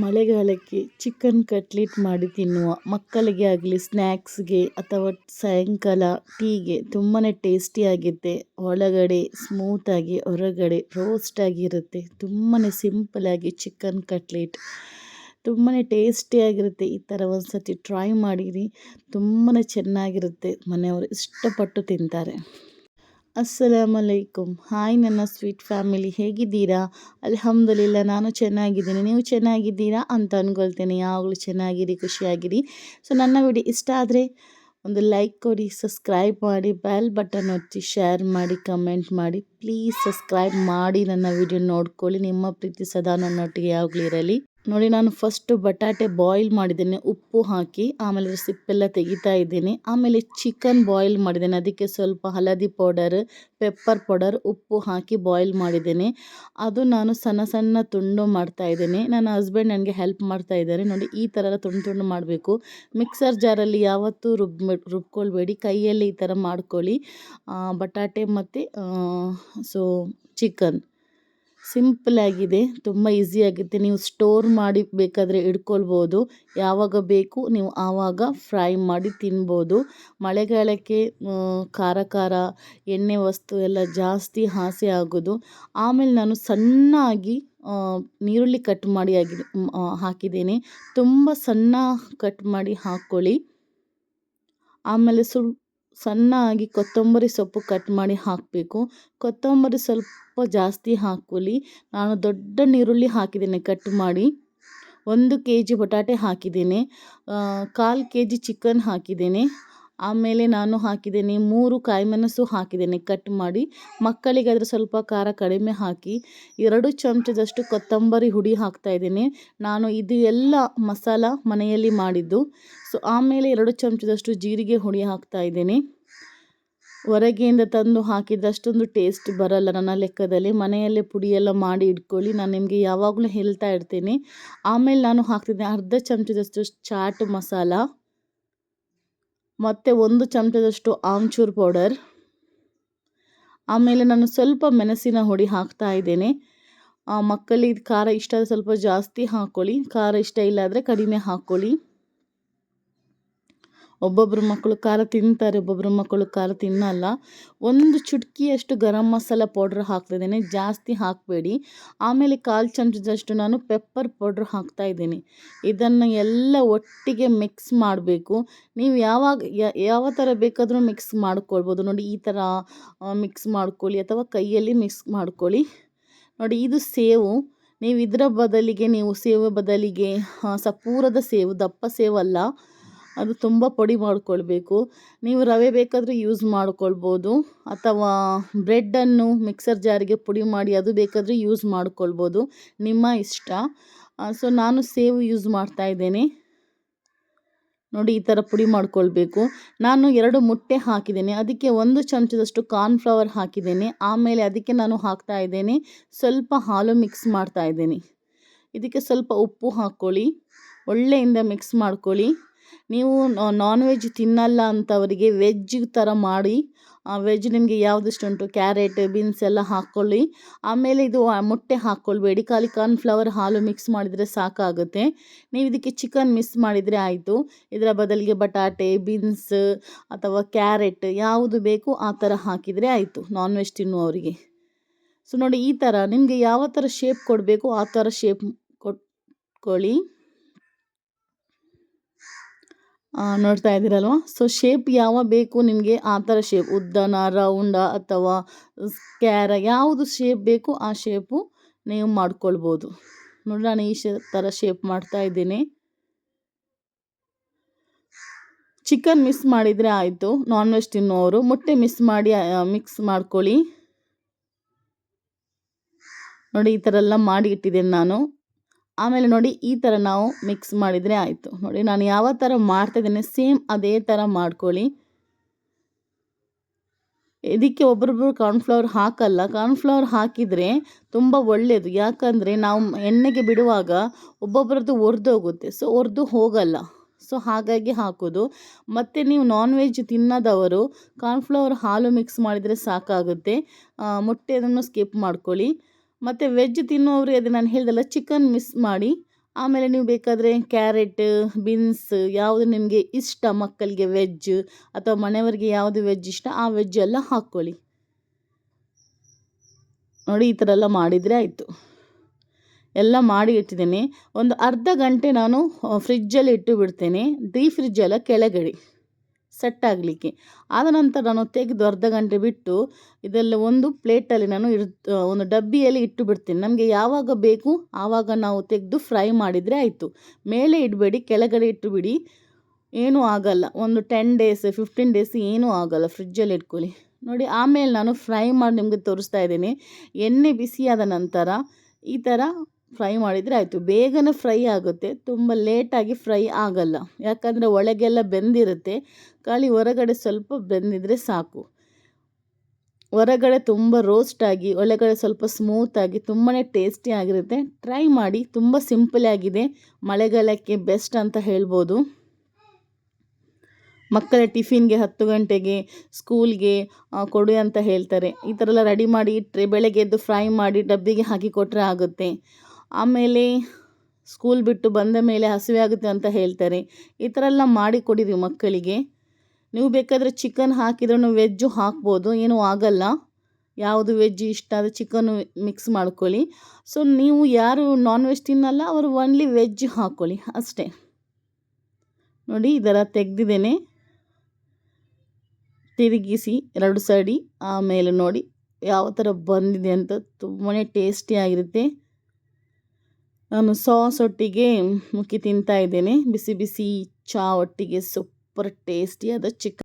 ಮಳೆಗಾಲಕ್ಕೆ chicken cutlet ಮಾಡಿ ತಿನ್ನುವ ಮಕ್ಕಳಿಗೆ ಆಗಲಿ ಸ್ನ್ಯಾಕ್ಸ್ಗೆ ಅಥವಾ ಸಾಯಂಕಾಲ ಟೀಗೆ ತುಂಬಾ ಟೇಸ್ಟಿಯಾಗಿರುತ್ತೆ. ಒಳಗಡೆ ಸ್ಮೂತಾಗಿ ಹೊರಗಡೆ ರೋಸ್ಟ್ ಆಗಿರುತ್ತೆ. ತುಂಬಾ ಸಿಂಪಲಾಗಿ ಚಿಕನ್ ಕಟ್ಲೆಟ್ ತುಂಬಾ ಟೇಸ್ಟಿಯಾಗಿರುತ್ತೆ. ಈ ಥರ ಒಂದು ಸತಿ ಟ್ರೈ ಮಾಡಿರಿ, ತುಂಬಾ ಚೆನ್ನಾಗಿರುತ್ತೆ. ಮನೆಯವರು ಇಷ್ಟಪಟ್ಟು ತಿಂತಾರೆ. ಅಸ್ಸಲಾಮಲೈಕುಮ್. ಹಾಯ್ ನನ್ನ ಸ್ವೀಟ್ ಫ್ಯಾಮಿಲಿ, ಹೇಗಿದ್ದೀರಾ? ಅಲ್ಹಮ್ದುಲಿಲ್ಲ, ನಾನು ಚೆನ್ನಾಗಿದ್ದೀನಿ. ನೀವು ಚೆನ್ನಾಗಿದ್ದೀರಾ ಅಂತ ಅಂದ್ಕೊಳ್ತೇನೆ. ಯಾವಾಗಲೂ ಚೆನ್ನಾಗಿರಿ, ಖುಷಿಯಾಗಿರಿ. ಸೊ ನನ್ನ ವಿಡಿಯೋ ಇಷ್ಟ ಆದರೆ ಒಂದು ಲೈಕ್ ಕೊಡಿ, ಸಬ್ಸ್ಕ್ರೈಬ್ ಮಾಡಿ, ಬೆಲ್ ಬಟನ್ ಒತ್ತಿ, ಶೇರ್ ಮಾಡಿ, ಕಮೆಂಟ್ ಮಾಡಿ. ಪ್ಲೀಸ್ ಸಬ್ಸ್ಕ್ರೈಬ್ ಮಾಡಿ ನನ್ನ ವಿಡಿಯೋ ನೋಡ್ಕೊಳ್ಳಿ. ನಿಮ್ಮ ಪ್ರೀತಿ ಸದಾ ನನ್ನೊಟ್ಟಿಗೆ ಯಾವಾಗಲೂ ಇರಲಿ. ನೋಡಿ, ನಾನು ಫಸ್ಟು ಬಟಾಟೆ ಬಾಯ್ಲ್ ಮಾಡಿದ್ದೇನೆ ಉಪ್ಪು ಹಾಕಿ. ಆಮೇಲೆ ಸಿಪ್ಪೆಲ್ಲ ತೆಗಿತಾ ಇದ್ದೀನಿ. ಆಮೇಲೆ ಚಿಕನ್ ಬಾಯ್ಲ್ ಮಾಡಿದ್ದೇನೆ. ಅದಕ್ಕೆ ಸ್ವಲ್ಪ ಹಳದಿ ಪೌಡರ್, ಪೆಪ್ಪರ್ ಪೌಡರ್, ಉಪ್ಪು ಹಾಕಿ ಬಾಯ್ಲ್ ಮಾಡಿದ್ದೇನೆ. ಅದು ನಾನು ಸಣ್ಣ ಸಣ್ಣ ತುಂಡು ಮಾಡ್ತಾ ಇದ್ದೇನೆ. ನನ್ನ ಹಸ್ಬೆಂಡ್ ನನಗೆ ಹೆಲ್ಪ್ ಮಾಡ್ತಾ ಇದ್ದಾರೆ. ನೋಡಿ, ಈ ಥರ ಎಲ್ಲ ತುಂಡು ತುಂಡು ಮಾಡಬೇಕು. ಮಿಕ್ಸರ್ ಜಾರಲ್ಲಿ ಯಾವತ್ತೂ ರುಬ್ಕೊಳ್ಬೇಡಿ, ಕೈಯಲ್ಲಿ ಈ ಥರ ಮಾಡ್ಕೊಳ್ಳಿ. ಬಟಾಟೆ ಮತ್ತು ಚಿಕನ್ ಸಿಂಪಲ್ ಆಗಿದೆ, ತುಂಬ ಈಸಿಯಾಗುತ್ತೆ. ನೀವು ಸ್ಟೋರ್ ಮಾಡಿ ಬೇಕಾದರೆ ಇಟ್ಕೊಳ್ಬೋದು. ಯಾವಾಗ ಬೇಕು ನೀವು ಆವಾಗ ಫ್ರೈ ಮಾಡಿ ತಿನ್ಬೋದು. ಮಳೆಗಾಲಕ್ಕೆ ಖಾರ ಖಾರ ಎಣ್ಣೆ ವಸ್ತು ಎಲ್ಲ ಜಾಸ್ತಿ ಆಸೆ ಆಗೋದು. ಆಮೇಲೆ ನಾನು ಸಣ್ಣಾಗಿ ನೀರುಳ್ಳಿ ಕಟ್ ಮಾಡಿ ಹಾಕಿದ್ದೀನಿ. ತುಂಬ ಸಣ್ಣ ಕಟ್ ಮಾಡಿ ಹಾಕ್ಕೊಳ್ಳಿ. ಆಮೇಲೆ ಸಣ್ಣಾಗಿ ಕೊತ್ತಂಬರಿ ಸೊಪ್ಪು ಕಟ್ ಮಾಡಿ ಹಾಕಬೇಕು. ಕೊತ್ತಂಬರಿ ಸ್ವಲ್ಪ ಜಾಸ್ತಿ ಹಾಕ್ಕೊಳ್ಳಿ. ನಾನು ದೊಡ್ಡ ನೀರುಳ್ಳಿ ಹಾಕಿದ್ದೇನೆ ಕಟ್ ಮಾಡಿ. 1 kg ಬಟಾಟೆ ಹಾಕಿದ್ದೇನೆ. 1/4 kg ಚಿಕನ್ ಹಾಕಿದ್ದೇನೆ. ಆಮೇಲೆ ನಾನು ಹಾಕಿದ್ದೇನೆ 3 ಕಾಯಿಮೆಣಸು ಹಾಕಿದ್ದೇನೆ ಕಟ್ ಮಾಡಿ. ಮಕ್ಕಳಿಗಾದರೆ ಸ್ವಲ್ಪ ಖಾರ ಕಡಿಮೆ ಹಾಕಿ. 2 ಚಮಚದಷ್ಟು ಕೊತ್ತಂಬರಿ ಹುಡಿ ಹಾಕ್ತಾ ಇದ್ದೇನೆ. ನಾನು ಇದು ಎಲ್ಲ ಮಸಾಲ ಮನೆಯಲ್ಲಿ ಮಾಡಿದ್ದು. ಆಮೇಲೆ 2 ಚಮಚದಷ್ಟು ಜೀರಿಗೆ ಹುಡಿ ಹಾಕ್ತಾ ಇದ್ದೇನೆ. ಹೊರಗೆಯಿಂದ ತಂದು ಹಾಕಿದಷ್ಟೊಂದು ಟೇಸ್ಟ್ ಬರಲ್ಲ ನನ್ನ ಲೆಕ್ಕದಲ್ಲಿ. ಮನೆಯಲ್ಲೇ ಪುಡಿಯೆಲ್ಲ ಮಾಡಿ ಇಟ್ಕೊಳ್ಳಿ, ನಾನು ನಿಮಗೆ ಯಾವಾಗಲೂ ಹೇಳ್ತಾ ಇರ್ತೀನಿ. ಆಮೇಲೆ ನಾನು ಹಾಕ್ತಿದ್ದೇನೆ ಅರ್ಧ ಚಮಚದಷ್ಟು ಚಾಟ್ ಮಸಾಲ ಮತ್ತು 1 ಚಮಚದಷ್ಟು ಆಮ್ಚೂರ್ ಪೌಡರ್. ಆಮೇಲೆ ನಾನು ಸ್ವಲ್ಪ ಮೆಣಸಿನ ಹುಡಿ ಹಾಕ್ತಾ ಇದ್ದೇನೆ. ಮಕ್ಕಳಿಗೆ ಖಾರ ಇಷ್ಟ ಆದರೆ ಸ್ವಲ್ಪ ಜಾಸ್ತಿ ಹಾಕ್ಕೊಳ್ಳಿ, ಖಾರ ಇಷ್ಟ ಇಲ್ಲ ಆದರೆ ಕಡಿಮೆ ಹಾಕ್ಕೊಳ್ಳಿ. ಒಬ್ಬೊಬ್ಬರು ಮಕ್ಕಳು ಖಾರ ತಿಂತಾರೆ, ಒಬ್ಬೊಬ್ಬರು ಮಕ್ಕಳು ಖಾರ ತಿನ್ನಲ್ಲ. 1 ಚುಟಕಿಯಷ್ಟು ಗರಂ ಮಸಾಲ ಪೌಡ್ರ್ ಹಾಕ್ತಿದ್ದೇನೆ, ಜಾಸ್ತಿ ಹಾಕಬೇಡಿ. ಆಮೇಲೆ 1/4 ಚಮಚದಷ್ಟು ನಾನು ಪೆಪ್ಪರ್ ಪೌಡ್ರ್ ಹಾಕ್ತಾ ಇದ್ದೀನಿ. ಇದನ್ನು ಎಲ್ಲ ಒಟ್ಟಿಗೆ ಮಿಕ್ಸ್ ಮಾಡಬೇಕು. ನೀವು ಯಾವ ಥರ ಬೇಕಾದರೂ ಮಿಕ್ಸ್ ಮಾಡ್ಕೊಳ್ಬೋದು. ನೋಡಿ, ಈ ಥರ ಮಿಕ್ಸ್ ಮಾಡ್ಕೊಳ್ಳಿ ಅಥವಾ ಕೈಯಲ್ಲಿ ಮಿಕ್ಸ್ ಮಾಡ್ಕೊಳ್ಳಿ. ನೋಡಿ, ಇದು ಸೇವು. ನೀವು ಇದರ ಬದಲಿಗೆ ಸೇವು ಬದಲಿಗೆ ಸಪೂರದ ಸೇವು, ದಪ್ಪ ಸೇವಲ್ಲ, ಅದು ತುಂಬ ಪೊಡಿ ಮಾಡ್ಕೊಳ್ಬೇಕು. ನೀವು ರವೆ ಬೇಕಾದರೂ ಯೂಸ್ ಮಾಡ್ಕೊಳ್ಬೋದು ಅಥವಾ ಬ್ರೆಡ್ಡನ್ನು ಮಿಕ್ಸರ್ ಜಾರಿಗೆ ಪುಡಿ ಮಾಡಿ ಅದು ಬೇಕಾದರೂ ಯೂಸ್ ಮಾಡ್ಕೊಳ್ಬೋದು, ನಿಮ್ಮ ಇಷ್ಟ. ನಾನು ಸೇವು ಯೂಸ್ ಮಾಡ್ತಾ ಇದ್ದೇನೆ. ನೋಡಿ, ಈ ಥರ ಪುಡಿ ಮಾಡ್ಕೊಳ್ಬೇಕು. ನಾನು 2 ಮೊಟ್ಟೆ ಹಾಕಿದ್ದೇನೆ. ಅದಕ್ಕೆ 1 ಚಮಚದಷ್ಟು ಕಾರ್ನ್ಫ್ಲವರ್ ಹಾಕಿದ್ದೇನೆ. ಆಮೇಲೆ ಅದಕ್ಕೆ ನಾನು ಹಾಕ್ತಾ ಇದ್ದೇನೆ ಸ್ವಲ್ಪ ಹಾಲು ಮಿಕ್ಸ್ ಮಾಡ್ತಾ ಇದ್ದೇನೆ. ಇದಕ್ಕೆ ಸ್ವಲ್ಪ ಉಪ್ಪು ಹಾಕ್ಕೊಳ್ಳಿ, ಒಳ್ಳೆಯಿಂದ ಮಿಕ್ಸ್ ಮಾಡ್ಕೊಳ್ಳಿ. ನೀವು ನಾನ್ ವೆಜ್ ತಿನ್ನಲ್ಲ ಅಂಥವರಿಗೆ ವೆಜ್ ಥರ ಮಾಡಿ. ವೆಜ್ ನಿಮಗೆ ಯಾವುದಿಷ್ಟು ಉಂಟು, ಕ್ಯಾರೆಟ್, ಬೀನ್ಸ್ ಎಲ್ಲ ಹಾಕ್ಕೊಳ್ಳಿ. ಆಮೇಲೆ ಇದು ಮೊಟ್ಟೆ ಹಾಕ್ಕೊಳ್ಬೇಡಿ, ಖಾಲಿ ಕಾರ್ನ್ಫ್ಲವರ್ ಹಾಲು ಮಿಕ್ಸ್ ಮಾಡಿದರೆ ಸಾಕಾಗುತ್ತೆ. ನೀವು ಇದಕ್ಕೆ ಚಿಕನ್ ಮಿಕ್ಸ್ ಮಾಡಿದರೆ ಆಯಿತು. ಇದರ ಬದಲಿಗೆ ಬಟಾಟೆ, ಬೀನ್ಸ್ ಅಥವಾ ಕ್ಯಾರೆಟ್ ಯಾವುದು ಬೇಕು ಆ ಥರ ಹಾಕಿದರೆ ಆಯಿತು ನಾನ್ ವೆಜ್ ತಿನ್ನುವವರಿಗೆ. ನೋಡಿ, ಈ ಥರ ನಿಮಗೆ ಯಾವ ಥರ ಶೇಪ್ ಕೊಡಬೇಕು ಆ ಥರ ಶೇಪ್ ಕೊಟ್ಕೊಳ್ಳಿ. ನೋಡ್ತಾ ಇದ್ದೀರಲ್ವ? ಶೇಪ್ ಯಾವ ಬೇಕು ನಿಮಗೆ ಆ ಥರ ಶೇಪ್, ಉದ್ದನ, ರೌಂಡ ಅಥವಾ ಸ್ಕ್ವೇರ್, ಯಾವುದು ಶೇಪ್ ಬೇಕು ಆ ಶೇಪು ನೀವು ಮಾಡ್ಕೊಳ್ಬೋದು. ನೋಡಿ, ನಾನು ಈ ಥರ ಶೇಪ್ ಮಾಡ್ತಾ ಇದ್ದೀನಿ. ಚಿಕನ್ ಮಿಕ್ಸ್ ಮಾಡಿದರೆ ಆಯಿತು ನಾನ್ ವೆಜ್ ತಿನ್ನುವವರು. ಮೊಟ್ಟೆ ಮಿಕ್ಸ್ ಮಾಡ್ಕೊಳ್ಳಿ. ನೋಡಿ, ಈ ಥರ ಎಲ್ಲ ಮಾಡಿ ಇಟ್ಟಿದ್ದೇನೆ ನಾನು. ಆಮೇಲೆ ನೋಡಿ, ಈ ಥರ ನಾವು ಮಿಕ್ಸ್ ಮಾಡಿದರೆ ಆಯಿತು. ನೋಡಿ, ನಾನು ಯಾವ ಥರ ಮಾಡ್ತಾಯಿದ್ದೇನೆ ಸೇಮ್ ಅದೇ ಥರ ಮಾಡ್ಕೊಳ್ಳಿ. ಇದಕ್ಕೆ ಒಬ್ಬೊಬ್ಬರು ಕಾರ್ನ್ಫ್ಲವರ್ ಹಾಕಲ್ಲ. ಕಾರ್ನ್ಫ್ಲವರ್ ಹಾಕಿದರೆ ತುಂಬ ಒಳ್ಳೆಯದು. ಯಾಕಂದರೆ ನಾವು ಎಣ್ಣೆಗೆ ಬಿಡುವಾಗ ಒಬ್ಬೊಬ್ಬರದ್ದು ಒಡೆದೋಗುತ್ತೆ, ಒಡೆದು ಹೋಗಲ್ಲ. ಹಾಗಾಗಿ ಹಾಕೋದು. ಮತ್ತು ನೀವು ನಾನ್ ವೆಜ್ ತಿನ್ನದವರು ಕಾರ್ನ್ಫ್ಲವರ್ ಹಾಲು ಮಿಕ್ಸ್ ಮಾಡಿದರೆ ಸಾಕಾಗುತ್ತೆ. ಮೊಟ್ಟೆಯನ್ನು ಸ್ಕಿಪ್ ಮಾಡ್ಕೊಳ್ಳಿ. ಮತ್ತು ವೆಜ್ ತಿನ್ನುವವರು ಅದು ನಾನು ಹೇಳ್ದಲ್ಲ ಚಿಕನ್ ಮಿಕ್ಸ್ ಮಾಡಿ ಆಮೇಲೆ ನೀವು ಬೇಕಾದರೆ ಕ್ಯಾರೆಟ್, ಬೀನ್ಸ್ ಯಾವುದು ನಿಮಗೆ ಇಷ್ಟ ಮಕ್ಕಳಿಗೆ ವೆಜ್ ಅಥವಾ ಮನೆಯವರಿಗೆ ಯಾವುದು ವೆಜ್ ಇಷ್ಟ ಆ ವೆಜ್ ಎಲ್ಲ ಹಾಕ್ಕೊಳ್ಳಿ. ನೋಡಿ ಈ ಥರ ಎಲ್ಲ ಮಾಡಿದರೆ ಆಯಿತು. ಎಲ್ಲ ಮಾಡಿ ಇಟ್ಟಿದ್ದೀನಿ. ಒಂದು ಅರ್ಧ ಗಂಟೆ ನಾನು ಫ್ರಿಜ್ಜಲ್ಲಿ ಇಟ್ಟು ಬಿಡ್ತೇನೆ. ಡೀಪ್ ಫ್ರಿಜ್ ಎಲ್ಲ ಕೆಳಗಡೆ ಸೆಟ್ ಆಗಲಿಕ್ಕೆ. ಆದ ನಂತರ ನಾನು ತೆಗೆದು ಅರ್ಧ ಗಂಟೆ ಬಿಟ್ಟು ಇದೆಲ್ಲ ಒಂದು ಪ್ಲೇಟಲ್ಲಿ ನಾನು ಒಂದು ಡಬ್ಬಿಯಲ್ಲಿ ಇಟ್ಟು ಬಿಡ್ತೀನಿ. ನಮಗೆ ಯಾವಾಗ ಬೇಕು ಆವಾಗ ನಾವು ತೆಗೆದು ಫ್ರೈ ಮಾಡಿದರೆ ಆಯಿತು. ಮೇಲೆ ಇಡಬೇಡಿ, ಕೆಳಗಡೆ ಇಟ್ಟು ಬಿಡಿ, ಏನೂ ಆಗಲ್ಲ. ಒಂದು 10 ಡೇಸ್ 15 ಡೇಸ್ ಏನೂ ಆಗಲ್ಲ, ಫ್ರಿಜ್ಜಲ್ಲಿ ಇಟ್ಕೊಳ್ಳಿ. ನೋಡಿ ಆಮೇಲೆ ನಾನು ಫ್ರೈ ಮಾಡಿ ನಿಮಗೆ ತೋರಿಸ್ತಾ ಇದ್ದೀನಿ. ಎಣ್ಣೆ ಬಿಸಿಯಾದ ನಂತರ ಈ ಥರ ಫ್ರೈ ಮಾಡಿದರೆ ಆಯಿತು. ಬೇಗನೆ ಫ್ರೈ ಆಗುತ್ತೆ, ತುಂಬ ಲೇಟಾಗಿ ಫ್ರೈ ಆಗಲ್ಲ. ಯಾಕಂದರೆ ಒಳಗೆಲ್ಲ ಬೆಂದಿರುತ್ತೆ, ಖಾಲಿ ಹೊರಗಡೆ ಸ್ವಲ್ಪ ಬೆಂದಿದ್ರೆ ಸಾಕು. ಹೊರಗಡೆ ತುಂಬ ರೋಸ್ಟಾಗಿ ಒಳಗಡೆ ಸ್ವಲ್ಪ ಸ್ಮೂತಾಗಿ ತುಂಬಾ ಟೇಸ್ಟಿ ಆಗಿರುತ್ತೆ. ಟ್ರೈ ಮಾಡಿ, ತುಂಬ ಸಿಂಪಲ್ ಆಗಿದೆ, ಮಳೆಗಾಲಕ್ಕೆ ಬೆಸ್ಟ್ ಅಂತ ಹೇಳ್ಬೋದು. ಮಕ್ಕಳ ಟಿಫಿನ್ಗೆ 10 ಗಂಟೆಗೆ ಸ್ಕೂಲ್ಗೆ ಕೊಡಿ ಅಂತ ಹೇಳ್ತಾರೆ. ಈ ಥರ ಎಲ್ಲ ರೆಡಿ ಮಾಡಿ ಇಟ್ಟರೆ ಬೆಳಗ್ಗೆ ಎದ್ದು ಫ್ರೈ ಮಾಡಿ ಡಬ್ಬಿಗೆ ಹಾಕಿ ಕೊಟ್ಟರೆ ಆಗುತ್ತೆ. ಆಮೇಲೆ ಸ್ಕೂಲ್ ಬಿಟ್ಟು ಬಂದ ಮೇಲೆ ಹಸಿವೆ ಆಗುತ್ತೆ ಅಂತ ಹೇಳ್ತಾರೆ. ಈ ಥರ ಎಲ್ಲ ಮಾಡಿ ಕೊಡಿರಿ ಮಕ್ಕಳಿಗೆ. ನೀವು ಬೇಕಾದರೆ ಚಿಕನ್ ಹಾಕಿದ್ರೂ ವೆಜ್ಜು ಹಾಕ್ಬೋದು, ಏನೂ ಆಗಲ್ಲ. ಯಾವುದು ವೆಜ್ ಇಷ್ಟ ಅದು ಚಿಕನ್ನು ಮಿಕ್ಸ್ ಮಾಡ್ಕೊಳ್ಳಿ. ಸೊ ನೀವು ಯಾರು ನಾನ್ ವೆಜ್ ತಿನ್ನಲ್ಲ ಅವರು ಓನ್ಲಿ ವೆಜ್ ಹಾಕ್ಕೊಳ್ಳಿ ಅಷ್ಟೇ. ನೋಡಿ ಇದರ ತೆಗೆದಿದ್ದೇನೆ, ತಿರುಗಿಸಿ 2 ಸೈಡಿ. ಆಮೇಲೆ ನೋಡಿ ಯಾವ ಥರ ಬಂದಿದೆ ಅಂತ, ತುಂಬಾ ಟೇಸ್ಟಿಯಾಗಿರುತ್ತೆ. ನಾನು ಸಾಸ್ ಒಟ್ಟಿಗೆ ಮುಕ್ಕಿ ತಿಂತಾ ಇದ್ದೇನೆ, ಬಿಸಿ ಬಿಸಿ ಚಹಾ ಒಟ್ಟಿಗೆ. ಸೂಪರ್ ಟೇಸ್ಟಿಯಾದ ಚಿಕನ್.